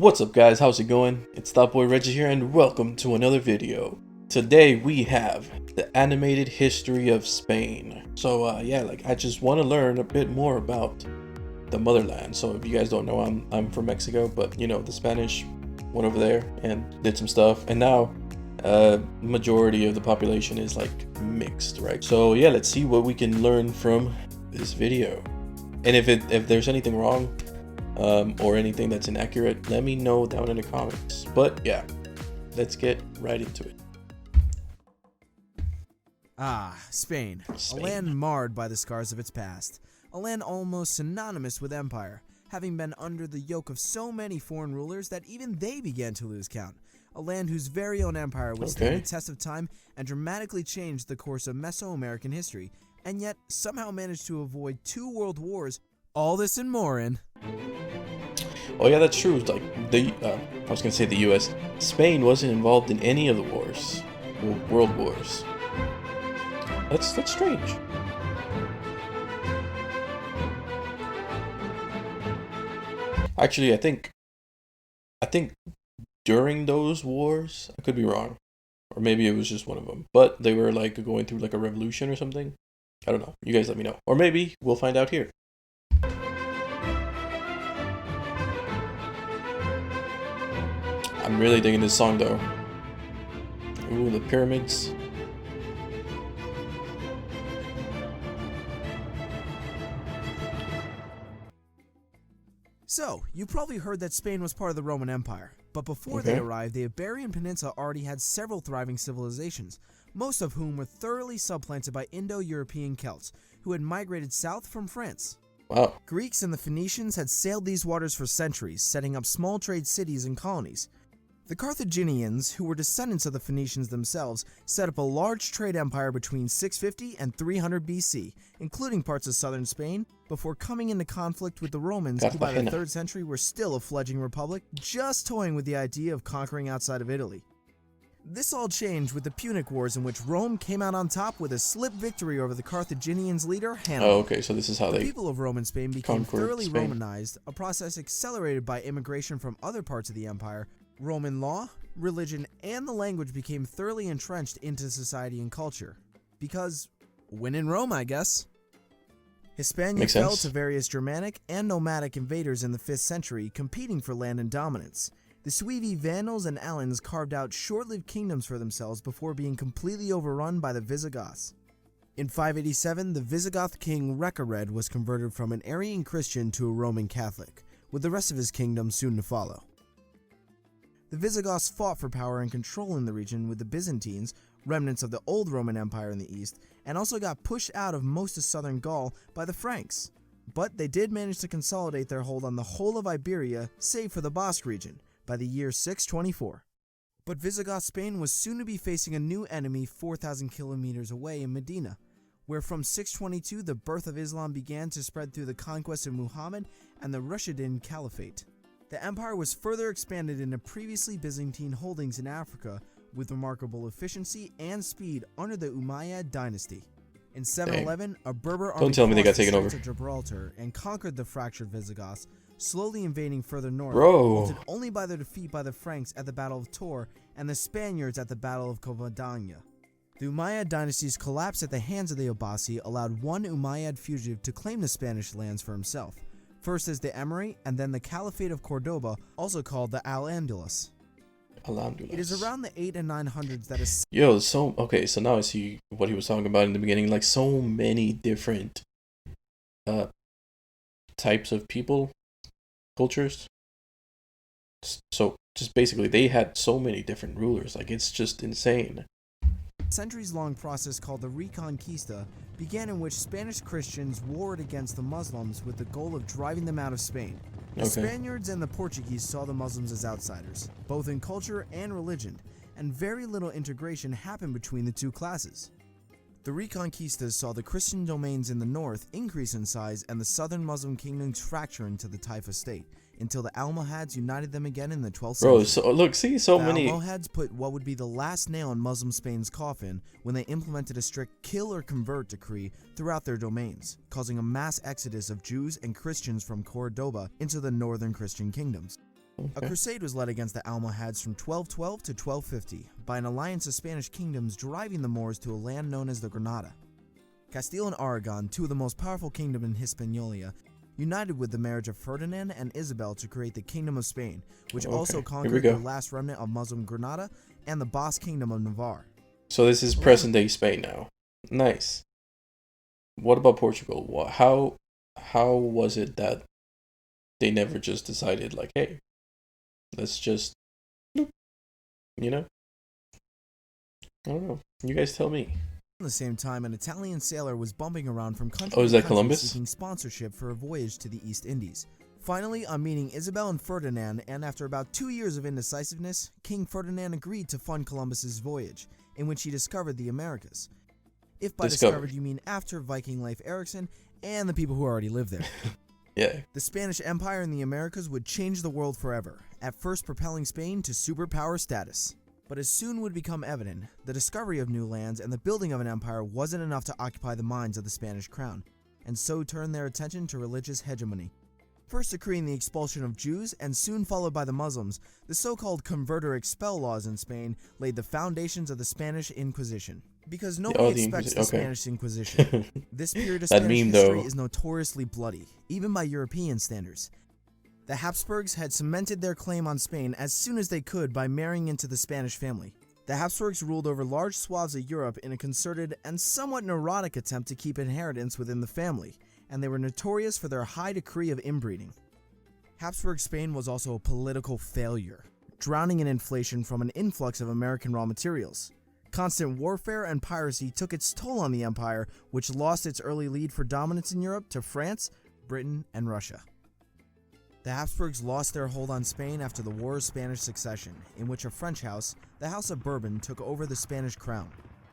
What's up guys, how's it going? It's Thought Boy Reggie here and welcome to another video. Today we have the animated history of Spain. So yeah, I just want to learn a bit more about the motherland. So if you guys don't know, I'm from Mexico, but you know, the Spanish went over there and did some stuff, and now majority of the population is like mixed, right? So yeah, let's see what we can learn from this video. And if there's anything wrong or anything that's inaccurate, let me know down in the comments. But yeah, let's get right into it. Spain. Spain. A land marred by the scars of its past. A land almost synonymous with empire, having been under the yoke of so many foreign rulers that even they began to lose count. A land whose very own empire withstood the test of time and dramatically changed the course of Mesoamerican history, and yet somehow managed to avoid 2 world wars. All this and more in... Oh yeah, that's true. Like I was gonna say the U.S. Spain wasn't involved in any of the wars, world wars. That's strange. Actually, I think during those wars, I could be wrong, or maybe it was just one of them. But they were like going through like a revolution or something. I don't know. You guys let me know, or maybe we'll find out here. I'm really digging this song though. Ooh, the pyramids. So, you probably heard that Spain was part of the Roman Empire, but before they arrived, the Iberian Peninsula already had several thriving civilizations, most of whom were thoroughly supplanted by Indo-European Celts, who had migrated south from France. Wow. Greeks and the Phoenicians had sailed these waters for centuries, setting up small trade cities and colonies. The Carthaginians, who were descendants of the Phoenicians themselves, set up a large trade empire between 650 and 300 BC, including parts of southern Spain, before coming into conflict with the Romans, who by the 3rd century were still a fledgling republic, just toying with the idea of conquering outside of Italy. This all changed with the Punic Wars, in which Rome came out on top with a slip victory over the Carthaginians' leader, Hannibal. Oh, okay, so this is how the people of Roman Spain became thoroughly Spain. Romanized, a process accelerated by immigration from other parts of the empire. Roman law, religion, and the language became thoroughly entrenched into society and culture. Because, when in Rome, I guess. Hispania fell to various Germanic and nomadic invaders in the 5th century, competing for land and dominance. The Suevi, Vandals, and Alans carved out short-lived kingdoms for themselves before being completely overrun by the Visigoths. In 587, the Visigoth king Recared was converted from an Arian Christian to a Roman Catholic, with the rest of his kingdom soon to follow. The Visigoths fought for power and control in the region with the Byzantines, remnants of the old Roman Empire in the east, and also got pushed out of most of southern Gaul by the Franks. But they did manage to consolidate their hold on the whole of Iberia, save for the Basque region, by the year 624. But Visigoth Spain was soon to be facing a new enemy 4,000 kilometers away in Medina, where from 622 the birth of Islam began to spread through the conquest of Muhammad and the Rashidun Caliphate. The empire was further expanded into previously Byzantine holdings in Africa with remarkable efficiency and speed under the Umayyad dynasty. In 711, a Berber army crossed the Straits of Gibraltar and conquered the fractured Visigoths, slowly invading further north, halted only by their defeat by the Franks at the Battle of Tours and the Spaniards at the Battle of Covadonga. The Umayyad dynasty's collapse at the hands of the Abbasi allowed one Umayyad fugitive to claim the Spanish lands for himself. First as the Emirate, and then the Caliphate of Cordoba, also called the Al-Andalus. It is around the 800s and 900s that is... Yo, so now I see what he was talking about in the beginning. Like, so many different types of people, cultures. So, just basically, they had so many different rulers. Like, it's just insane. Centuries-long process called the Reconquista began, in which Spanish Christians warred against the Muslims with the goal of driving them out of Spain. The Spaniards and the Portuguese saw the Muslims as outsiders, both in culture and religion, and very little integration happened between the two classes. The Reconquistas saw the Christian domains in the north increase in size and the southern Muslim kingdoms fracture into the Taifa state, until the Almohads united them again in the 12th century. Bro, so look, see, so many... The Almohads put what would be the last nail in Muslim Spain's coffin when they implemented a strict kill or convert decree throughout their domains, causing a mass exodus of Jews and Christians from Cordoba into the northern Christian kingdoms. A crusade was led against the Almohads from 1212 to 1250 by an alliance of Spanish kingdoms driving the Moors to a land known as the Granada. Castile and Aragon, two of the most powerful kingdoms in Hispaniola, united with the marriage of Ferdinand and Isabel to create the Kingdom of Spain, which also conquered the last remnant of Muslim Granada and the Basque Kingdom of Navarre. So this is present-day Spain now. Nice. What about Portugal? How was it that they never just decided, like, hey, let's just, you know? I don't know. You guys tell me. At the same time, an Italian sailor was bumping around from country is to that country Columbus? seeking sponsorship for a voyage to the East Indies. Finally, on meeting Isabel and Ferdinand, and after about 2 years of indecisiveness, King Ferdinand agreed to fund Columbus's voyage, in which he discovered the Americas. If by discovered you mean after Viking Leif Erikson and the people who already lived there. Yeah. The Spanish Empire in the Americas would change the world forever, at first propelling Spain to superpower status. But as soon would become evident, the discovery of new lands and the building of an empire wasn't enough to occupy the minds of the Spanish crown, and so turned their attention to religious hegemony. First decreeing the expulsion of Jews and soon followed by the Muslims, the so-called convert or expel laws in Spain laid the foundations of the Spanish Inquisition. Because nobody expects the Spanish Inquisition. This period of Spanish history is notoriously bloody, even by European standards. The Habsburgs had cemented their claim on Spain as soon as they could by marrying into the Spanish family. The Habsburgs ruled over large swaths of Europe in a concerted and somewhat neurotic attempt to keep inheritance within the family, and they were notorious for their high degree of inbreeding. Habsburg Spain was also a political failure, drowning in inflation from an influx of American raw materials. Constant warfare and piracy took its toll on the empire, which lost its early lead for dominance in Europe to France, Britain, and Russia. The Habsburgs lost their hold on Spain after the War of Spanish Succession, in which a French house, the House of Bourbon, took over the Spanish crown.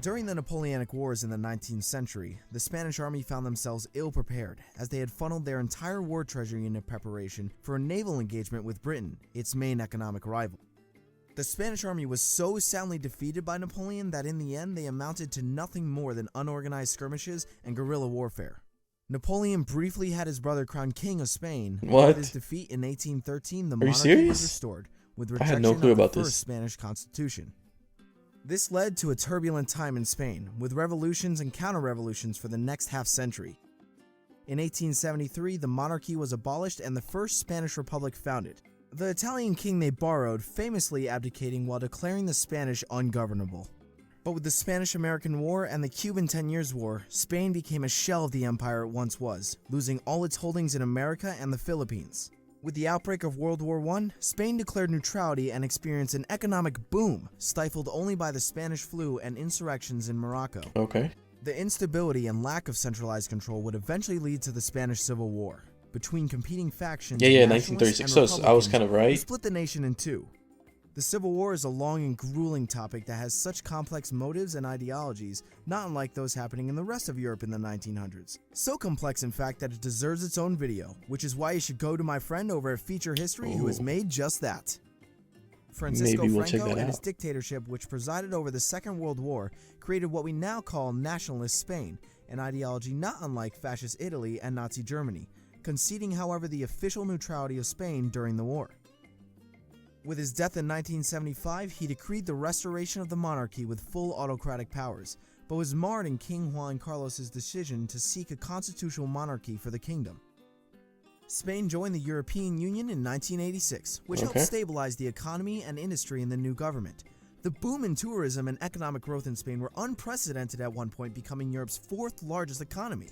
During the Napoleonic Wars in the 19th century, the Spanish army found themselves ill-prepared, as they had funneled their entire war treasury into preparation for a naval engagement with Britain, its main economic rival. The Spanish army was so soundly defeated by Napoleon that in the end they amounted to nothing more than unorganized skirmishes and guerrilla warfare. Napoleon briefly had his brother crowned King of Spain. What? With his defeat in 1813, the monarchy was restored, with rejection no clue of the about first this. Spanish constitution. This led to a turbulent time in Spain, with revolutions and counter-revolutions for the next half-century. In 1873, the monarchy was abolished and the First Spanish Republic founded. The Italian king they borrowed, famously abdicating while declaring the Spanish ungovernable. But with the Spanish-American War and the Cuban 10 Years' War, Spain became a shell of the empire it once was, losing all its holdings in America and the Philippines. With the outbreak of World War I, Spain declared neutrality and experienced an economic boom, stifled only by the Spanish flu and insurrections in Morocco. Okay. The instability and lack of centralized control would eventually lead to the Spanish Civil War, between competing factions. Yeah, 1936. So I was kind of right. Split the nation in two. The Civil War is a long and grueling topic that has such complex motives and ideologies, not unlike those happening in the rest of Europe in the 1900s. So complex, in fact, that it deserves its own video, which is why you should go to my friend over at Feature History who has made just that. Francisco Franco and his dictatorship, which presided over the Second World War, created what we now call nationalist Spain, an ideology not unlike fascist Italy and Nazi Germany, conceding, however, the official neutrality of Spain during the war. With his death in 1975, he decreed the restoration of the monarchy with full autocratic powers, but was marred in King Juan Carlos's decision to seek a constitutional monarchy for the kingdom. Spain joined the European Union in 1986, which helped stabilize the economy and industry in the new government. The boom in tourism and economic growth in Spain were unprecedented at one point, becoming Europe's fourth largest economy.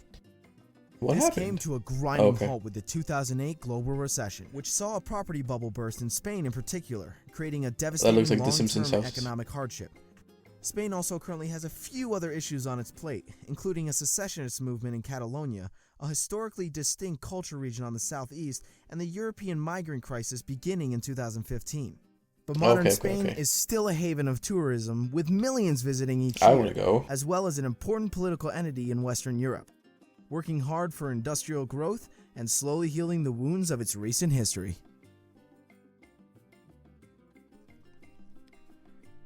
This came to a grinding halt with the 2008 global recession, which saw a property bubble burst in Spain in particular, creating a devastating long-term economic hardship. Spain also currently has a few other issues on its plate, including a secessionist movement in Catalonia, a historically distinct culture region on the southeast, and the European migrant crisis beginning in 2015. But modern Spain is still a haven of tourism, with millions visiting each year, as well as an important political entity in Western Europe, working hard for industrial growth and slowly healing the wounds of its recent history.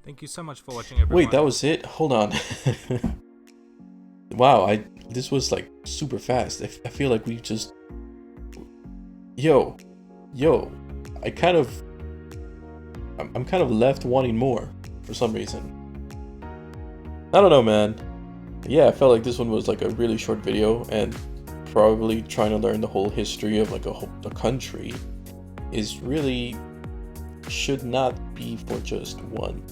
Thank you so much for watching, everyone. Wait, that was it? Hold on. Wow, this was like super fast. I feel like we just... Yo, I kind of I'm kind of left wanting more for some reason. I don't know, man. Yeah, I felt like this one was like a really short video, and probably trying to learn the whole history of like a country is really should not be for just one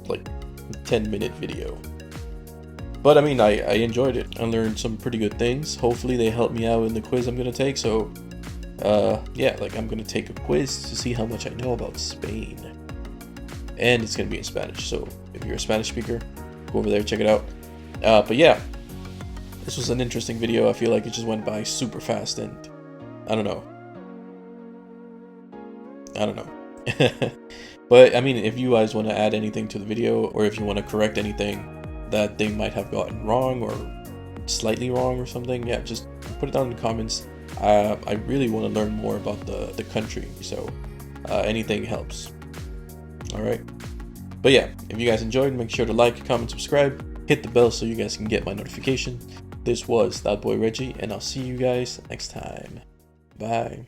like 10-minute video. But I mean, I enjoyed it. I learned some pretty good things. Hopefully they help me out in the quiz I'm gonna take. So yeah, like I'm gonna take a quiz to see how much I know about Spain, and it's gonna be in Spanish. So if you're a Spanish speaker, go over there, check it out. But yeah, this was an interesting video. I feel like it just went by super fast, and I don't know. But I mean, if you guys want to add anything to the video, or if you want to correct anything that they might have gotten wrong or slightly wrong or something, yeah, just put it down in the comments. I really want to learn more about the country, so anything helps. All right. But yeah, if you guys enjoyed, make sure to like, comment, subscribe, hit the bell so you guys can get my notification. This was That Boy Reggie, and I'll see you guys next time. Bye.